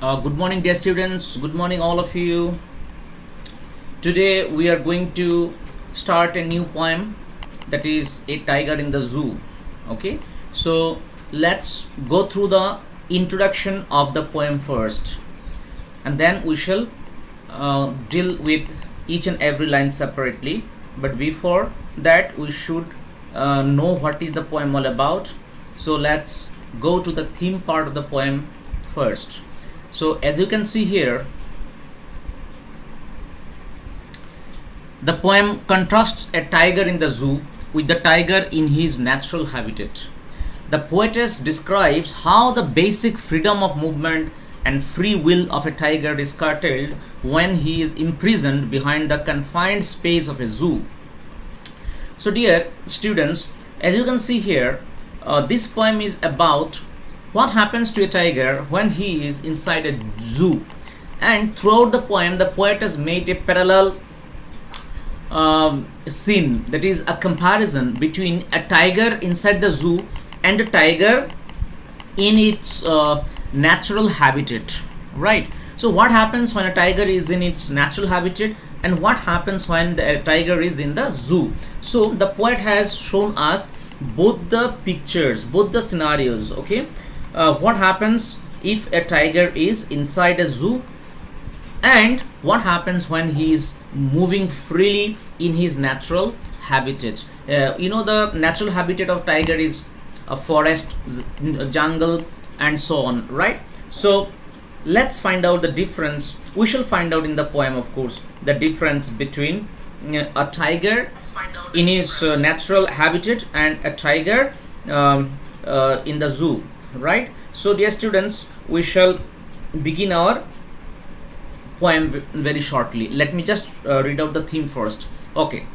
Good morning, dear students. Good morning, all of you. Today we are going to start a new poem, that is A Tiger in the Zoo. Okay, so let's go through the introduction of the poem first, and then we shall deal with each and every line separately. But before that, we should know what is the poem all about. So let's go to the theme part of the poem first. So as you can see here, the poem contrasts a tiger in the zoo with the tiger in his natural habitat. The poetess describes how the basic freedom of movement and free will of a tiger is curtailed when he is imprisoned behind the confined space of a zoo. So dear students, as you can see here, this poem is about what happens to a tiger when he is inside a zoo. And throughout the poem, the poet has made a parallel scene, that is a comparison between a tiger inside the zoo and a tiger in its natural habitat, right? So what happens when a tiger is in its natural habitat and what happens when the tiger is in the zoo? So the poet has shown us both the pictures, both the scenarios. Okay, what happens if a tiger is inside a zoo and what happens when he is moving freely in his natural habitat. The natural habitat of tiger is a forest, jungle, and so on, right? So let's find out the difference. We shall find out in the poem, of course, the difference between a tiger in his natural habitat and a tiger in the zoo, right? So dear students, we shall begin our poem very shortly. Let me just read out the theme first. Okay,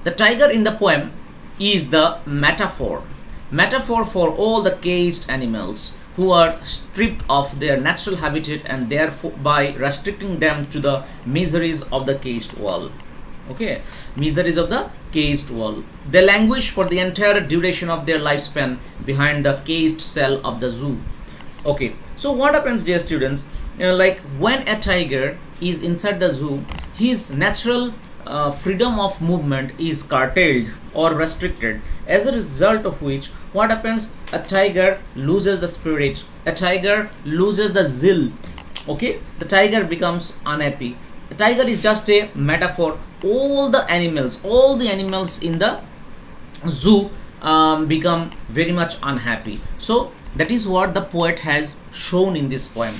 the tiger in the poem is the metaphor for all the caged animals who are stripped of their natural habitat and therefore by restricting them to the miseries of the caged world. Okay, miseries of the caged world. They languish for the entire duration of their lifespan behind the caged cell of the zoo. Okay, so what happens, dear students? Like when a tiger is inside the zoo, his natural freedom of movement is curtailed or restricted, as a result of which what happens, a tiger loses the spirit, a tiger loses the zeal. Okay, the tiger becomes unhappy. The tiger is just a metaphor. All the animals in the zoo become very much unhappy. So that is what the poet has shown in this poem,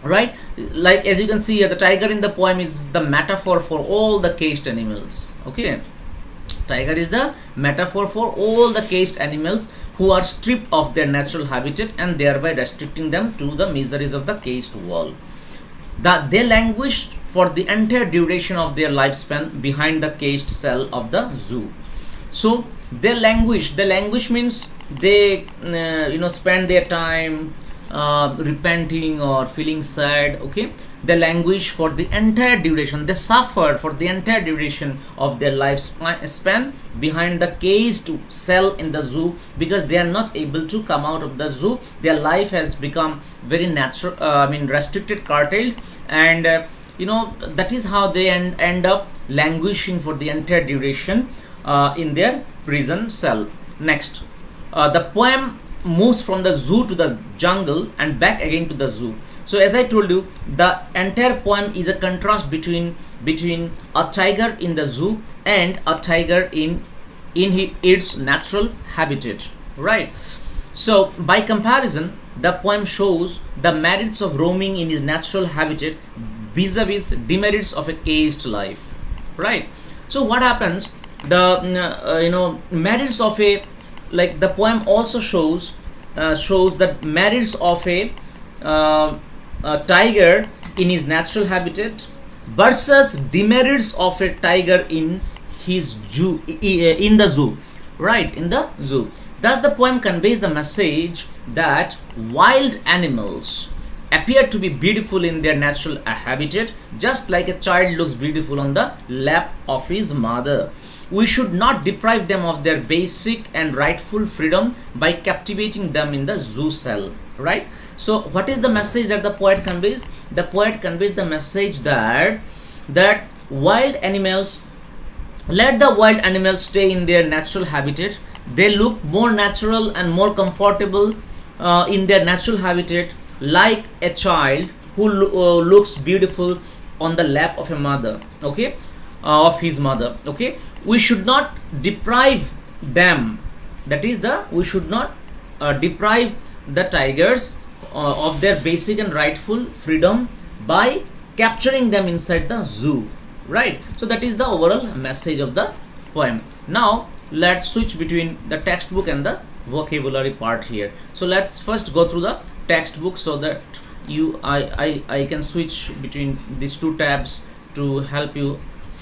right? Like as you can see here, the tiger in the poem is the metaphor for all the caged animals. Okay, tiger is the metaphor for all the caged animals who are stripped of their natural habitat and thereby restricting them to the miseries of the caged world. That they languished for the entire duration of their lifespan behind the caged cell of the zoo. So they languish means they spend their time repenting or feeling sad. Okay, they languish for the entire duration, they suffer for the entire duration of their lifespan behind the caged cell in the zoo, because they are not able to come out of the zoo. Their life has become very natural, restricted, curtailed, and that is how they end up languishing for the entire duration in their prison cell. Next, the poem moves from the zoo to the jungle and back again to the zoo. So as I told you, the entire poem is a contrast between a tiger in the zoo and a tiger in its natural habitat, right? So by comparison, the poem shows the merits of roaming in his natural habitat vis-a-vis demerits of a caged life, right? So what happens, the merits of a, like the poem also shows the merits of a tiger in his natural habitat versus demerits of a tiger in his zoo, in the zoo, right? In the zoo. Thus the poem conveys the message that wild animals appear to be beautiful in their natural habitat, just like a child looks beautiful on the lap of his mother. We should not deprive them of their basic and rightful freedom by captivating them in the zoo cell, right? So what is the message that the poet conveys? The poet conveys the message that wild animals, let the wild animals stay in their natural habitat. They look more natural and more comfortable in their natural habitat, like a child who looks beautiful on the lap of a mother, okay, of his mother, okay. We should not deprive them, that is the we should not deprive the tigers of their basic and rightful freedom by capturing them inside the zoo, right? So that is the overall message of the poem. Now let's switch between the textbook and the vocabulary part here. So let's first go through the textbook so that I can switch between these two tabs to help you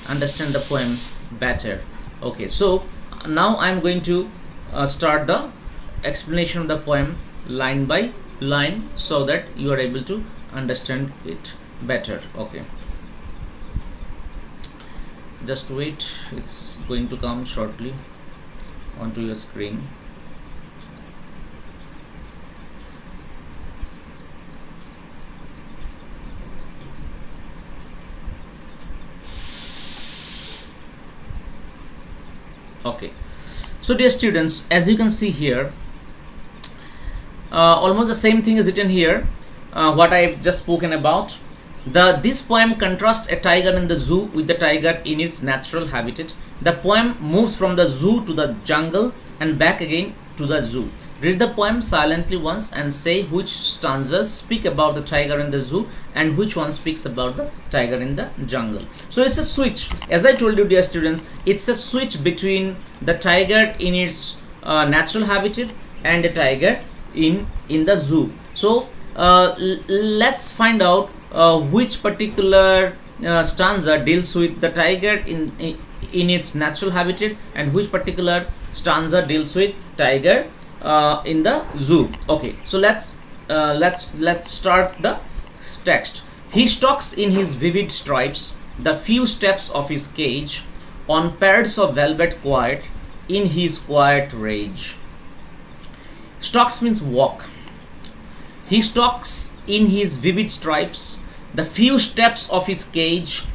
understand the poem better. Okay, so now I'm going to start the explanation of the poem line by line so that you are able to understand it better. Okay, just wait, it's going to come shortly onto your screen. Okay, so dear students, as you can see here, almost the same thing is written here, what I've just spoken about. This poem contrasts a tiger in the zoo with the tiger in its natural habitat. The poem moves from the zoo to the jungle and back again to the zoo. Read the poem silently once and say which stanzas speak about the tiger in the zoo and which one speaks about the tiger in the jungle. So it's a switch, as I told you dear students, it's a switch between the tiger in its natural habitat and a tiger in the zoo. So let's find out which particular stanza deals with the tiger in its natural habitat and which particular stanza deals with tiger in the zoo. Okay, so let's start the text. He stalks in his vivid stripes the few steps of his cage, on pads of velvet quiet in his quiet rage. Stalks means walk. He stalks in his vivid stripes the few steps of his cage,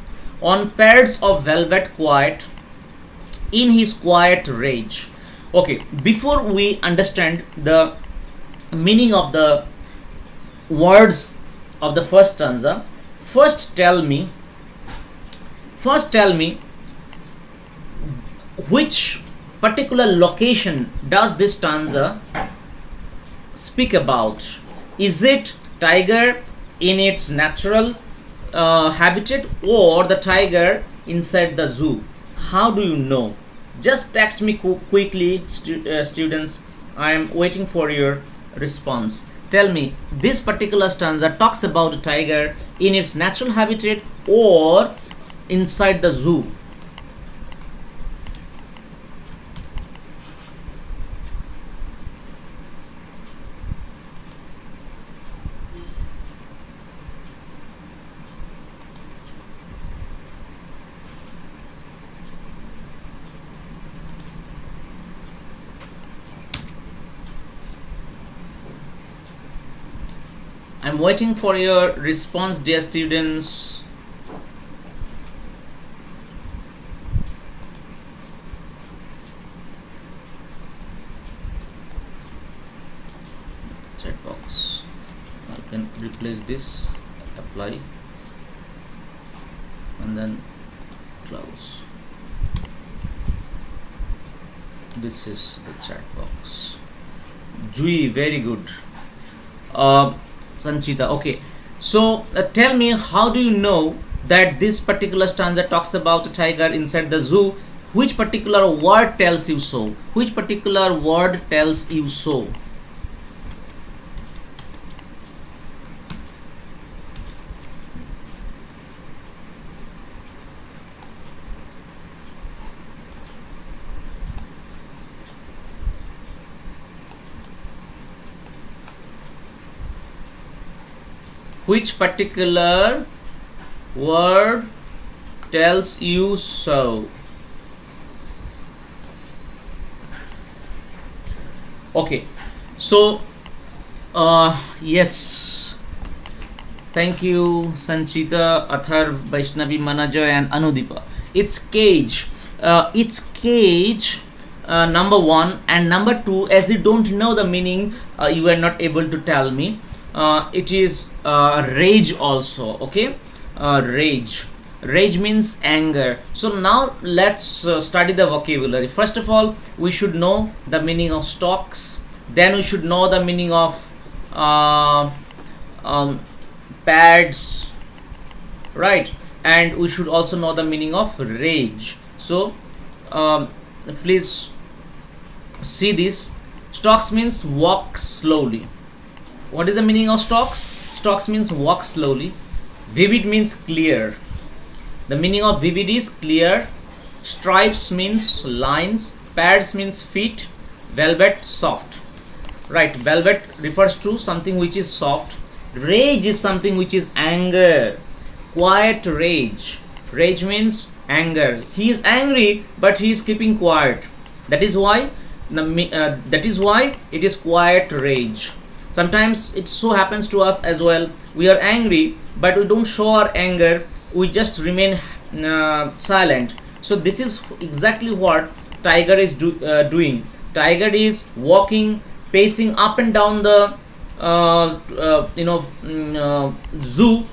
on pads of velvet quiet in his quiet rage. Okay, before we understand the meaning of the words of the first stanza, first tell me which particular location does this stanza speak about. Is it tiger in its natural habitat or the tiger inside the zoo? How do you know? Just text me quickly, students. I am waiting for your response. Tell me, this particular stanza talks about a tiger in its natural habitat or inside the zoo? I'm waiting for your response, dear students. Chat box. I can replace this, apply, and then close. This is the chat box. Jui, very good. Sanchita, okay. So tell me, how do you know that this particular stanza talks about a tiger inside the zoo? Which particular word tells you so? Which particular word tells you so? Which particular word tells you so? Okay, so Yes. Thank you, Sanchita, Athar, Vaishnavi, Manaja, and Anudipa. It's cage. It's cage. Number one, and number two, as you don't know the meaning, you are not able to tell me. It is rage also. Okay, rage. Rage means anger. So now let's study the vocabulary. First of all, we should know the meaning of stocks. Then we should know the meaning of uh, um, pads, right? And we should also know the meaning of rage. So please see this. Stocks means walk slowly. What is the meaning of stocks? Stocks means walk slowly. Vivid means clear. The meaning of vivid is clear. Stripes means lines. Pads means feet. Velvet, soft. Right, velvet refers to something which is soft. Rage is something which is anger. Quiet rage. Rage means anger. He is angry, but he is keeping quiet. That is why it is quiet rage. Sometimes it so happens to us as well. We are angry, but we don't show our anger. We just remain silent. So this is exactly what tiger is doing. Tiger is walking, pacing up and down the zoo,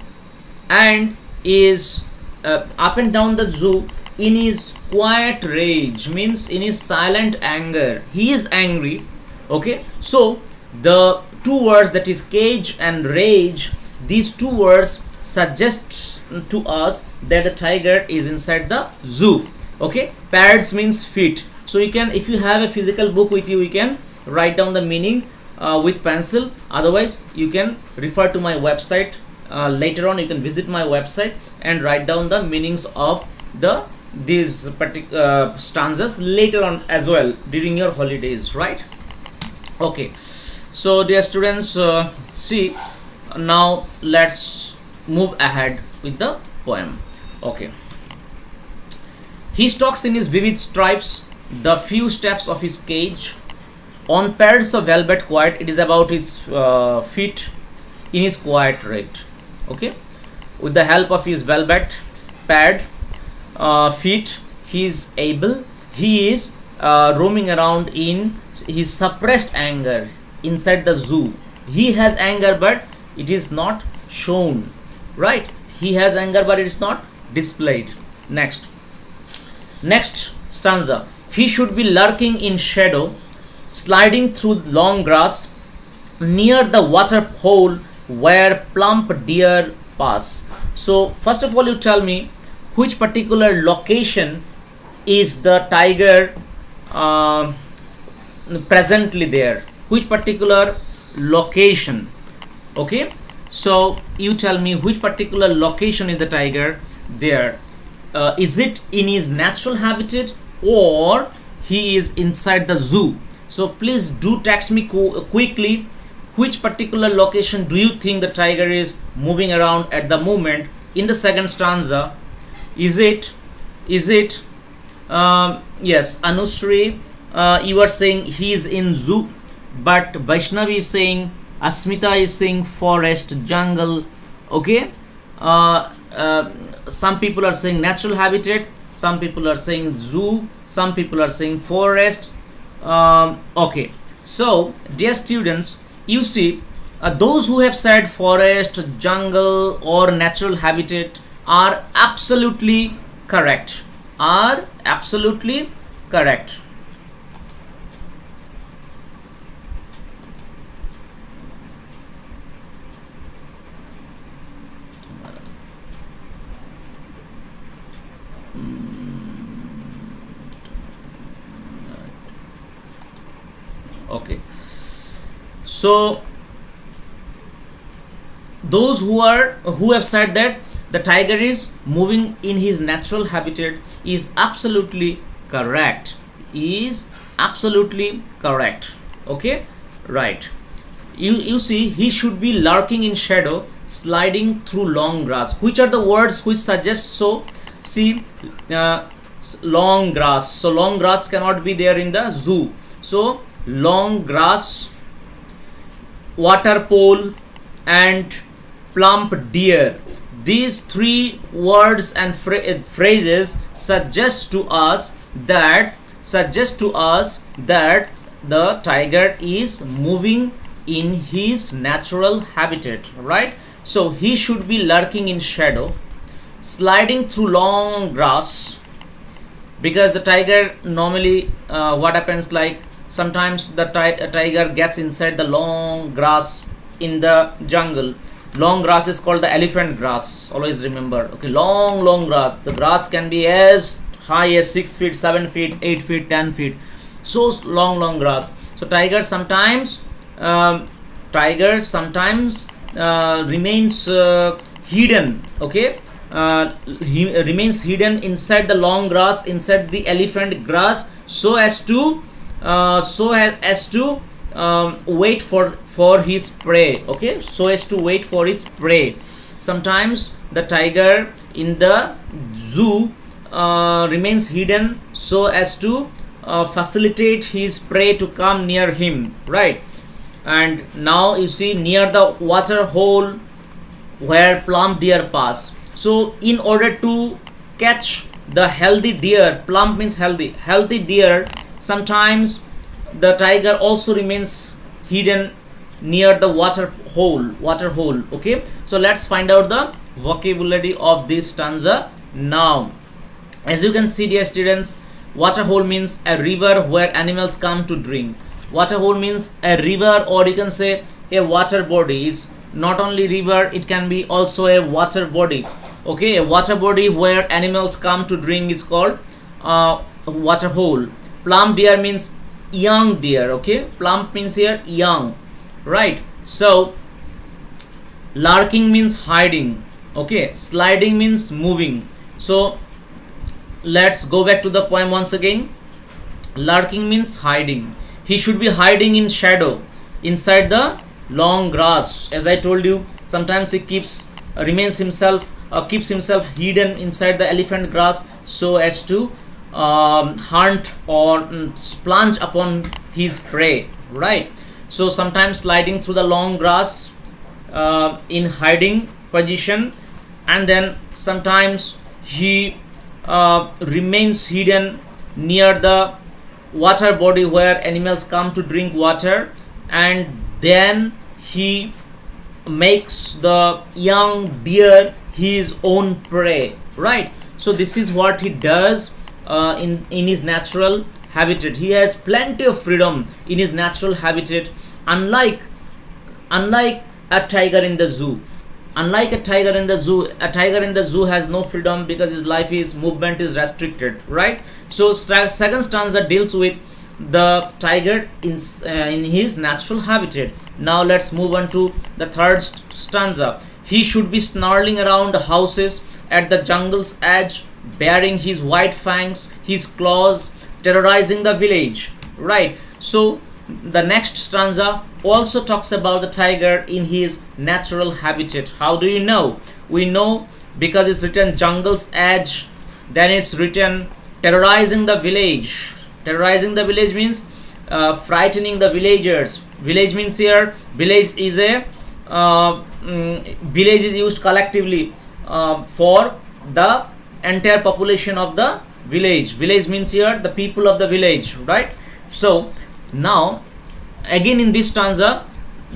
and is up and down the zoo in his quiet rage, means in his silent anger. He is angry. Okay, so the two words, that is cage and rage, these two words suggests to us that the tiger is inside the zoo. Okay, pads means feet. So you can, if you have a physical book with you, you can write down the meaning with pencil. Otherwise you can refer to my website. Later on you can visit my website and write down the meanings of these particular stanzas later on as well during your holidays, right? Okay, so dear students, see, now let's move ahead with the poem. Okay. He stalks in his vivid stripes the few steps of his cage. On pads of velvet quiet, it is about his feet in his quiet rate. Okay, with the help of his velvet pad feet, he is roaming around in his suppressed anger inside the zoo. He has anger, but it is not shown, right? He has anger, but it is not displayed. Next stanza. He should be lurking in shadow, sliding through long grass, near the water hole where plump deer pass. So first of all, you tell me which particular location is the tiger presently there. Which particular location? Okay, so you tell me which particular location is the tiger there. Is it in his natural habitat, or he is inside the zoo? So please do text me quickly, which particular location do you think the tiger is moving around at the moment in the second stanza? Is it yes, Anushree, you are saying he is in zoo, but Vaishnavi is saying, Asmita is saying forest, jungle. Okay, some people are saying natural habitat, some people are saying zoo, some people are saying forest. Okay, so dear students, you see, those who have said forest, jungle, or natural habitat are absolutely correct. Okay, so those who have said that the tiger is moving in his natural habitat is absolutely correct. Okay, right. You see, he should be lurking in shadow, sliding through long grass. Which are the words which suggest so? See, long grass. So long grass cannot be there in the zoo. So long grass water pole, and plump deer. These three words and phrases suggest to us that the tiger is moving in his natural habitat, right? So he should be lurking in shadow, sliding through long grass, because the tiger normally, what happens, like sometimes the tiger gets inside the long grass in the jungle. Long grass is called the elephant grass, always remember. Okay, long grass. The grass can be as high as 6 feet, 7 feet, 8 feet, 10 feet, so long grass. So tigers sometimes remains hidden. Okay, he remains hidden inside the long grass, inside the elephant grass, so as to wait for his prey. Okay, so as to wait for his prey. Sometimes the tiger in the zoo remains hidden so as to facilitate his prey to come near him, right? And now you see, near the water hole where plump deer pass. So in order to catch the healthy deer, plump means healthy deer, sometimes the tiger also remains hidden near the water hole. Okay, so let's find out the vocabulary of this stanza now. As you can see, dear students, water hole means a river where animals come to drink. Water hole means a river, or you can say a water body. It's not only river, it can be also a water body. Okay, a water body where animals come to drink is called water hole. Plump deer means young deer. Okay, plump means here young, right? So lurking means hiding. Okay, sliding means moving. So let's go back to the poem once again. Lurking means hiding. He should be hiding in shadow inside the long grass. As I told you, sometimes he keeps himself hidden inside the elephant grass so as to hunt or plunge upon his prey, right? So sometimes sliding through the long grass in hiding position, and then sometimes he remains hidden near the water body where animals come to drink water, and then he makes the young deer his own prey, right? So this is what he does in his natural habitat. He has plenty of freedom in his natural habitat, unlike a tiger in the zoo. A tiger in the zoo has no freedom because his movement is restricted, right? So second stanza deals with the tiger in his natural habitat. Now let's move on to the third stanza. He should be snarling around houses at the jungle's edge, baring his white fangs, his claws, terrorizing the village, right? So the next stanza also talks about the tiger in his natural habitat. How do you know? We know because it's written jungle's edge, then it's written terrorizing the village. Terrorizing the village means frightening the villagers. Village means here, village is used collectively for the entire population of the village. Village means here the people of the village, right? So now again in this stanza,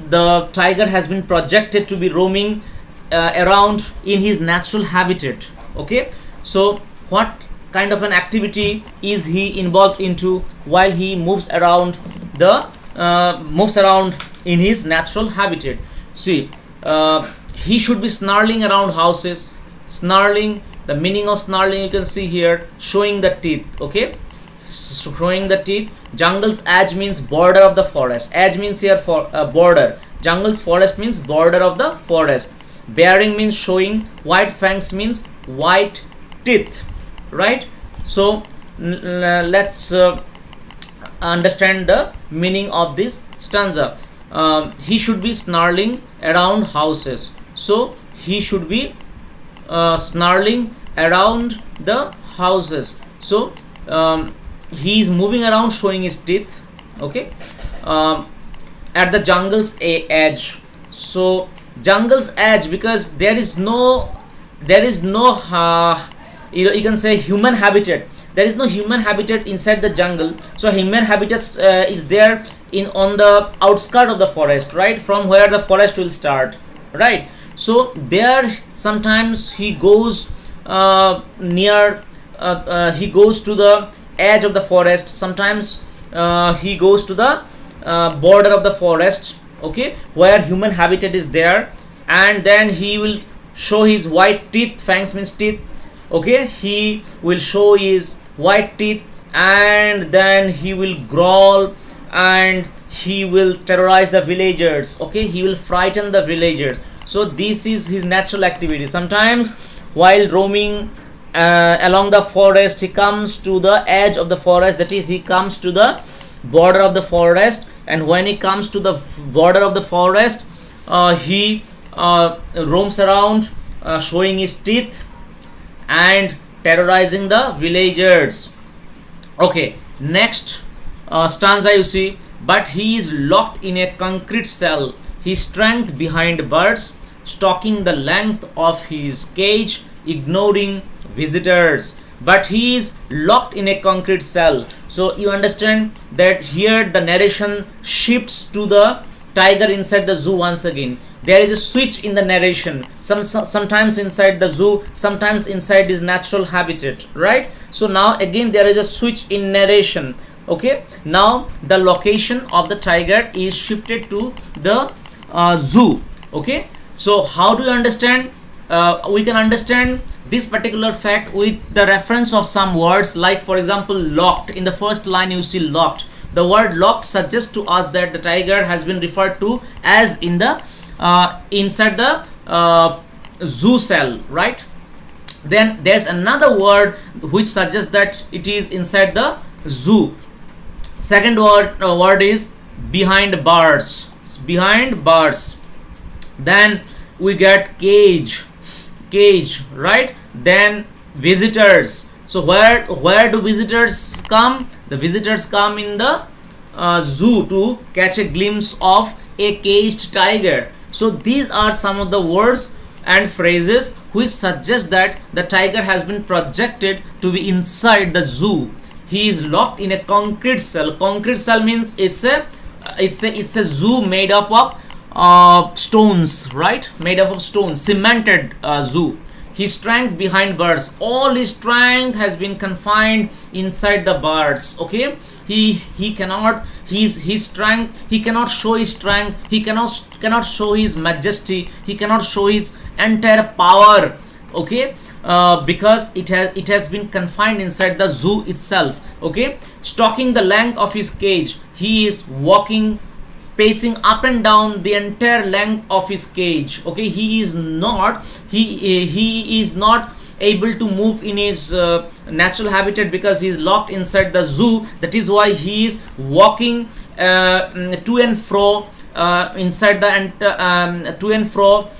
the tiger has been projected to be roaming around in his natural habitat. Okay, so what kind of an activity is he involved into while he moves around in his natural habitat? See, he should be snarling around houses. Snarling, the meaning of snarling you can see here, showing the teeth. Okay, showing the teeth. Jungle's edge means border of the forest. Edge means here for border. Jungle's forest means border of the forest. Bearing means showing. White fangs means white teeth, right? So let's understand the meaning of this stanza. He should be snarling around houses. So he should be snarling around the houses. So he is moving around showing his teeth. Okay, at the jungle's edge. So jungle's edge, because there is no you can say human habitat. There is no human habitat inside the jungle. So human habitat is there in on the outskirts of the forest, right, from where the forest will start, right. So there sometimes he goes near he goes to the edge of the forest. Sometimes he goes to the border of the forest, okay, where human habitat is there, and then he will show his white teeth. Fangs means teeth, okay. He will show his white teeth, and then he will growl, and he will terrorize the villagers, okay. He will frighten the villagers. So this is his natural activity. Sometimes while roaming along the forest, he comes to the edge of the forest, that is, he comes to the border of the forest, and when he comes to the border of the forest, he roams around, showing his teeth and terrorizing the villagers. Okay, next stanza you see, but he is locked in a concrete cell, his strength behind birds, stalking the length of his cage, ignoring visitors. But he is locked in a concrete cell. So you understand that here the narration shifts to the tiger inside the zoo once again. There is a switch in the narration. Sometimes inside the zoo, sometimes inside his natural habitat, right. So now again there is a switch in narration, okay. Now the location of the tiger is shifted to the zoo, okay. So how do you understand? We can understand this particular fact with the reference of some words, like for example locked. In the first line you see locked. The word locked suggests to us that the tiger has been referred to as in the inside the zoo cell, right. Then there's another word which suggests that it is inside the zoo. Second word is behind bars. Behind bars. Then we get cage, right. Then visitors. So where do visitors come? The visitors come in the zoo to catch a glimpse of a caged tiger. So these are some of the words and phrases which suggest that the tiger has been projected to be inside the zoo. He is locked in a concrete cell. Concrete cell means it's a zoo made up of stones, right, made up of stones, cemented zoo. His strength behind bars. All his strength has been confined inside the bars, okay. He cannot his strength, he cannot show his strength, he cannot show his majesty, he cannot show his entire power, okay, because it has been confined inside the zoo itself, okay. Stalking the length of his cage. He is walking, pacing up and down the entire length of his cage, okay. He is not able to move in his natural habitat because he is locked inside the zoo. That is why he is walking to and fro inside the to and fro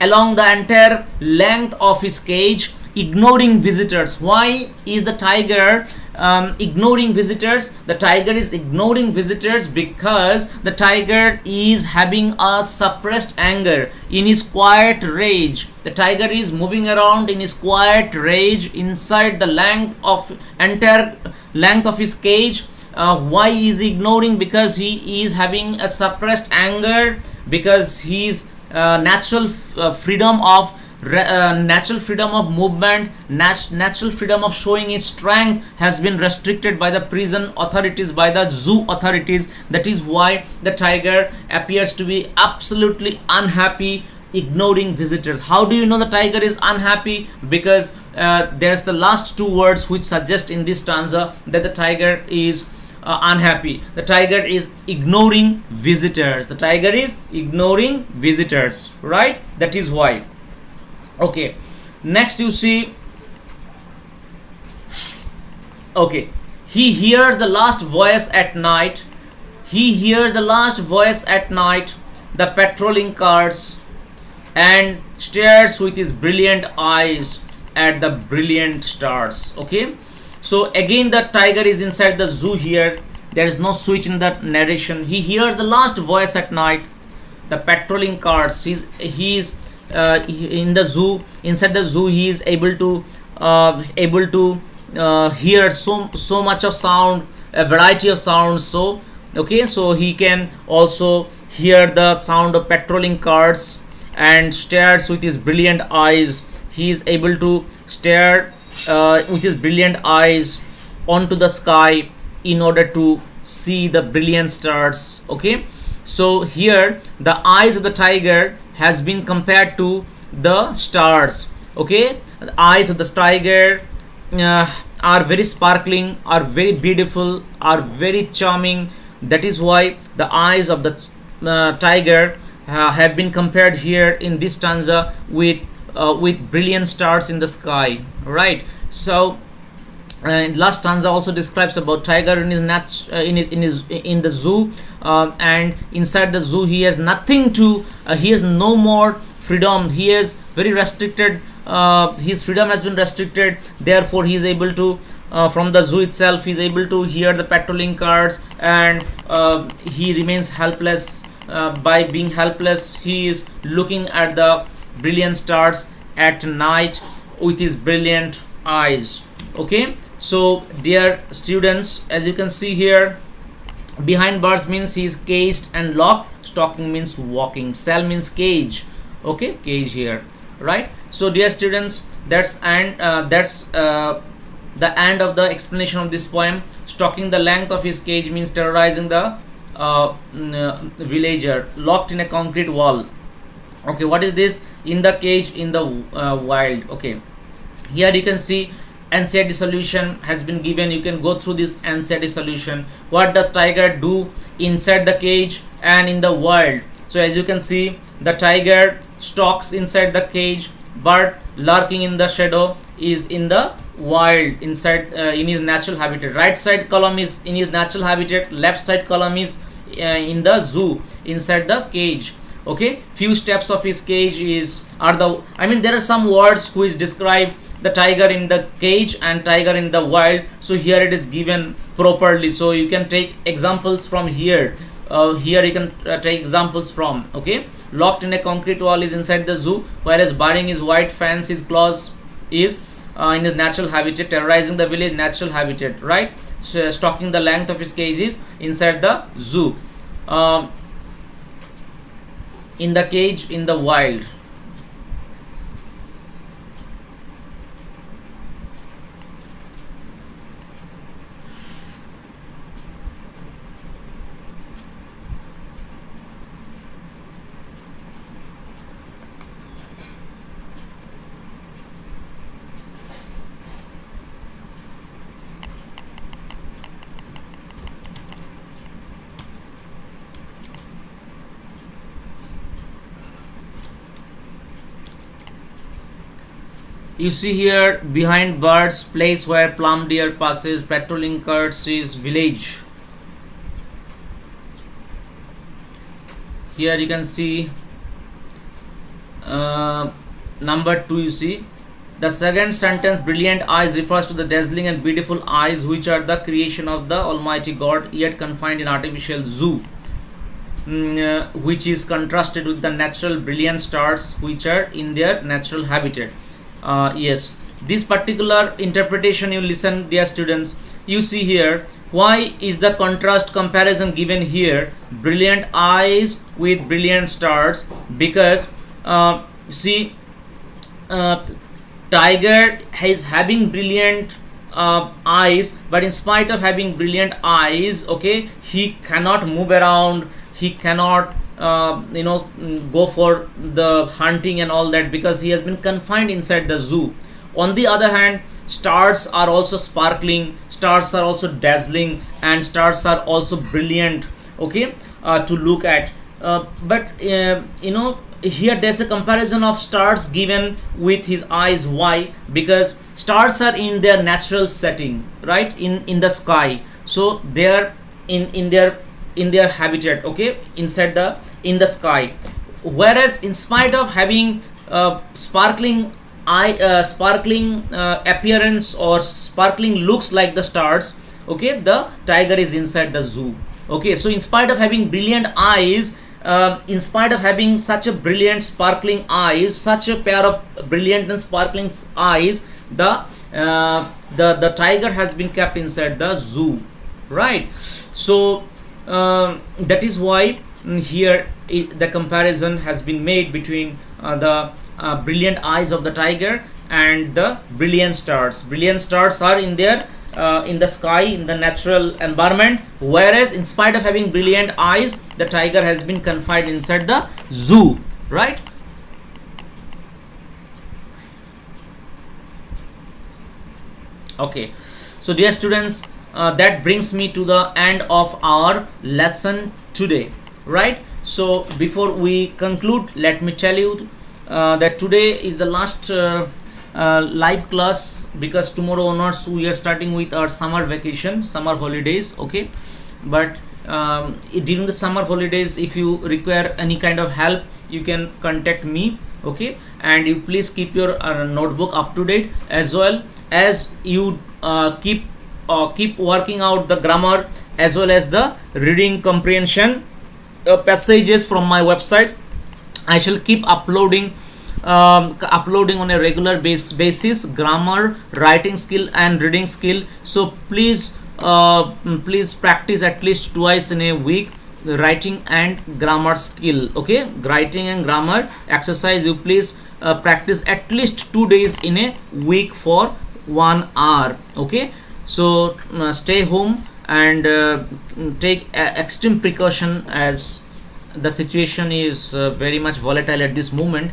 along the entire length of his cage, ignoring visitors. Why is the tiger ignoring visitors? The tiger is ignoring visitors because the tiger is having a suppressed anger. In his quiet rage, the tiger is moving around in his quiet rage inside the entire length of his cage. Why is he ignoring? Because he is having a suppressed anger, because his natural freedom of movement, natural freedom of showing his strength has been restricted by the prison authorities, by the zoo authorities. That is why the tiger appears to be absolutely unhappy, ignoring visitors. How do you know the tiger is unhappy? Because there's the last two words which suggest in this stanza that the tiger is unhappy. The tiger is ignoring visitors. The tiger is ignoring visitors, right? That is why. Okay, next you see, okay, he hears the last voice at night. He hears the last voice at night, the patrolling cars, and stares with his brilliant eyes at the brilliant stars. Okay, so again the tiger is inside the zoo here. there is no switch in the narration. He hears the last voice at night, the patrolling cars. He's in the zoo. Inside the zoo, he is able to hear so much of sound, a variety of sounds. So okay, so he can also hear the sound of patrolling cars and stares with his brilliant eyes. He is able to stare with his brilliant eyes onto the sky in order to see the brilliant stars. Okay, so here the eyes of the tiger has been compared to the stars. Okay, the eyes of the tiger are very sparkling, are very beautiful, are very charming. That is why the eyes of the tiger have been compared here in this stanza with brilliant stars in the sky, right? So last stanza also describes about tiger in in the zoo, and inside the zoo he has nothing to he has no more freedom. He is very restricted. His freedom has been restricted, therefore he is able to from the zoo itself he is able to hear the patrolling cars, and he remains helpless. By being helpless, he is looking at the brilliant stars at night with his brilliant eyes. Okay, so dear students, as you can see here, behind bars means he is caged and locked, stalking means walking, cell means cage. Okay, cage here, right? So dear students, that's the end of the explanation of this poem. Stalking the length of his cage means terrorizing the villager. Locked in a concrete wall. Okay, what is this? In the cage in the wild. Okay, here you can see NCERT solution has been given. You can go through this NCERT solution. What does tiger do inside the cage and in the wild? So as you can see, the tiger stalks inside the cage, but lurking in the shadow is in the wild, inside in his natural habitat. Right side column is in his natural habitat, left side column is in the zoo, inside the cage. Okay, few steps of his cage there are some words which describe the tiger in the cage and tiger in the wild. So here it is given properly, so you can take examples from here. Here you can take examples from. Okay, locked in a concrete wall is inside the zoo, whereas barring his white fence, his claws is in his natural habitat. Terrorizing the village, natural habitat, right? So, stalking the length of his cage is inside the zoo. In the cage in the wild. You see here, behind birds, place where plum deer passes, patrolling cars is village. Here you can see number 2. You see the second sentence, brilliant eyes, refers to the dazzling and beautiful eyes which are the creation of the Almighty God, yet confined in artificial zoo, which is contrasted with the natural brilliant stars which are in their natural habitat. Yes, this particular interpretation, you listen, dear students. You see here, why is the contrast comparison given here, brilliant eyes with brilliant stars? Because see, tiger is having brilliant eyes, but in spite of having brilliant eyes, okay, he cannot move around, he cannot go for the hunting and all that, because he has been confined inside the zoo. On the other hand, stars are also sparkling, stars are also dazzling, and stars are also brilliant, okay, to look at. But here there's a comparison of stars given with his eyes. Why? Because stars are in their natural setting, right, in the sky. So they are in their habitat, okay, in the sky. Whereas in spite of having sparkling appearance or sparkling looks like the stars, okay, the tiger is inside the zoo. Okay, so in spite of having brilliant eyes, in spite of having such a brilliant sparkling eyes, such a pair of brilliant and sparkling eyes, the tiger has been kept inside the zoo, right? So that is why here the comparison has been made between the brilliant eyes of the tiger and the brilliant stars. Brilliant stars are in the sky, in the natural environment, whereas in spite of having brilliant eyes, the tiger has been confined inside the zoo, right? Okay, so dear students, that brings me to the end of our lesson today, right? So before we conclude, let me tell you that today is the last live class, because tomorrow onwards we are starting with our summer vacation, summer holidays. Okay, but during the summer holidays, if you require any kind of help, you can contact me. Okay, and you please keep your notebook up to date, as well as you keep working out the grammar as well as the reading comprehension passages from my website. I shall keep uploading on a regular basis grammar, writing skill and reading skill. So please practice at least twice in a week the writing and grammar skill. Okay, writing and grammar exercise, you please practice at least 2 days in a week for 1 hour. Okay, so stay home and take extreme precaution, as the situation is very much volatile at this moment.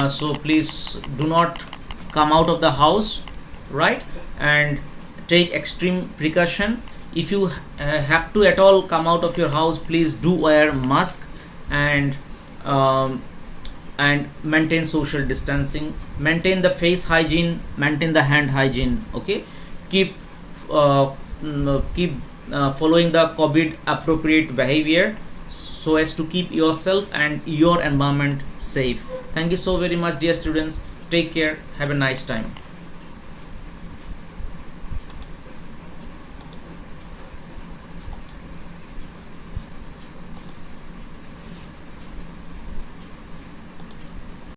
So please do not come out of the house, right? And take extreme precaution. If you have to at all come out of your house, please do wear mask and maintain social distancing, maintain the face hygiene, maintain the hand hygiene. Okay, keep following the COVID appropriate behavior, so as to keep yourself and your environment safe. Thank you so very much, dear students. Take care. Have a nice time.